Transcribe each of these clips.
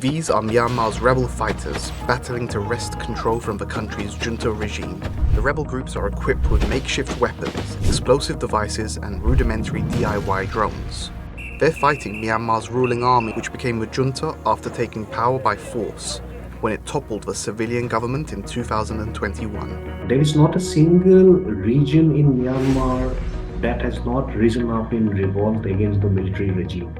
These are Myanmar's rebel fighters battling to wrest control from the country's junta regime. The rebel groups are equipped with makeshift weapons, explosive devices and rudimentary DIY drones. They're fighting Myanmar's ruling army, which became the junta after taking power by force when it toppled the civilian government in 2021. There is not a single region in Myanmar that has not risen up in revolt against the military regime.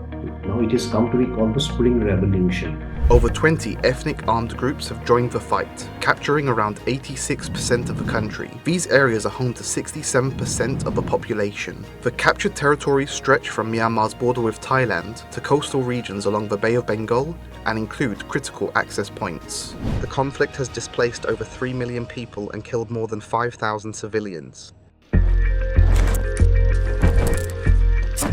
Now it has come to be called the Spring Revolution. Over 20 ethnic armed groups have joined the fight, capturing around 86% of the country. These areas are home to 67% of the population. The captured territories stretch from Myanmar's border with Thailand to coastal regions along the Bay of Bengal and include critical access points. The conflict has displaced over 3 million people and killed more than 5,000 civilians.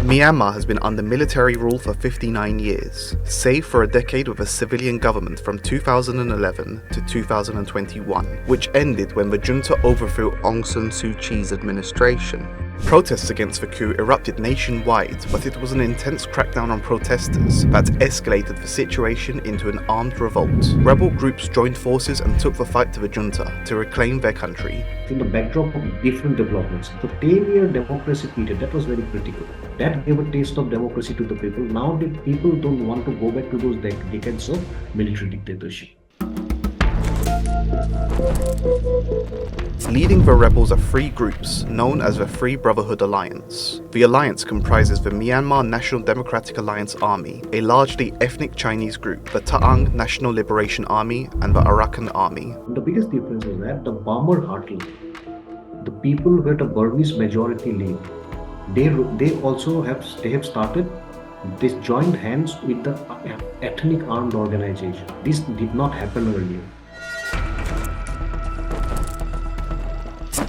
Myanmar has been under military rule for 59 years, save for a decade with a civilian government from 2011 to 2021, which ended when the junta overthrew Aung San Suu Kyi's administration. Protests against the coup erupted nationwide, but it was an intense crackdown on protesters that escalated the situation into an armed revolt. Rebel groups joined forces and took the fight to the junta to reclaim their country. In the backdrop of different developments, the 10-year democracy period, that was very critical. That gave a taste of democracy to the people. Now the people don't want to go back to those decades of military dictatorship. Leading the rebels are three groups, known as the Free Brotherhood Alliance. The alliance comprises the Myanmar National Democratic Alliance Army, a largely ethnic Chinese group, the Ta'ang National Liberation Army, and the Arakan Army. The biggest difference is that the Burma heartland, the people where the Burmese majority live, they have started this joined hands with the ethnic armed organization. This did not happen earlier.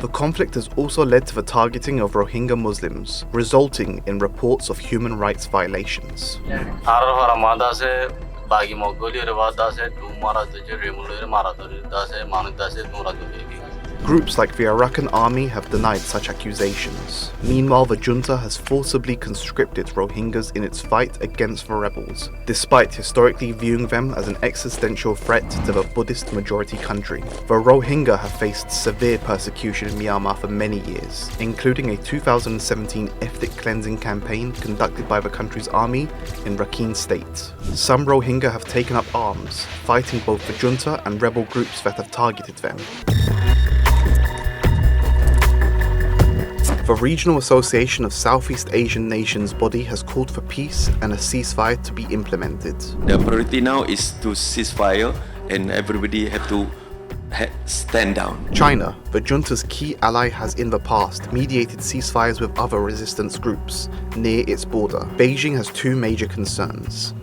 The conflict has also led to the targeting of Rohingya Muslims, resulting in reports of human rights violations. Groups like the Arakan Army have denied such accusations. Meanwhile, the junta has forcibly conscripted Rohingyas in its fight against the rebels, despite historically viewing them as an existential threat to the Buddhist majority country. The Rohingya have faced severe persecution in Myanmar for many years, including a 2017 ethnic cleansing campaign conducted by the country's army in Rakhine State. Some Rohingya have taken up arms, fighting both the junta and rebel groups that have targeted them. The Regional Association of Southeast Asian Nations body has called for peace and a ceasefire to be implemented. The priority now is to ceasefire and everybody have to stand down. China, the junta's key ally, has in the past mediated ceasefires with other resistance groups near its border. Beijing has two major concerns.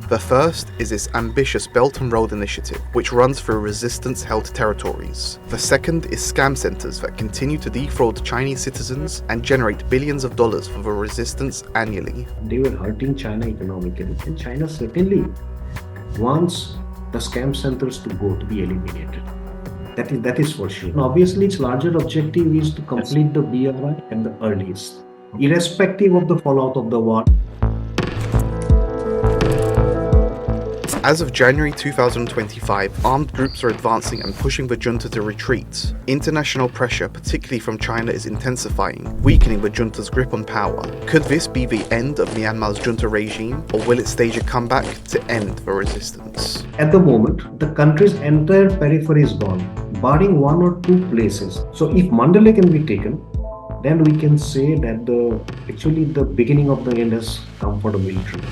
The first is its ambitious Belt and Road Initiative, which runs through resistance-held territories. The second is scam centers that continue to defraud Chinese citizens and generate billions of dollars for the resistance annually. They were hurting China economically, and China certainly wants the scam centers to be eliminated. That is for sure. And obviously, its larger objective is to complete the BRI at the earliest, irrespective of the fallout of the war. As of January 2025, armed groups are advancing and pushing the junta to retreat. International pressure, particularly from China, is intensifying, weakening the junta's grip on power. Could this be the end of Myanmar's junta regime, or will it stage a comeback to end the resistance? At the moment, the country's entire periphery is gone, barring one or two places. So if Mandalay can be taken, then we can say that the beginning of the end has come for the military.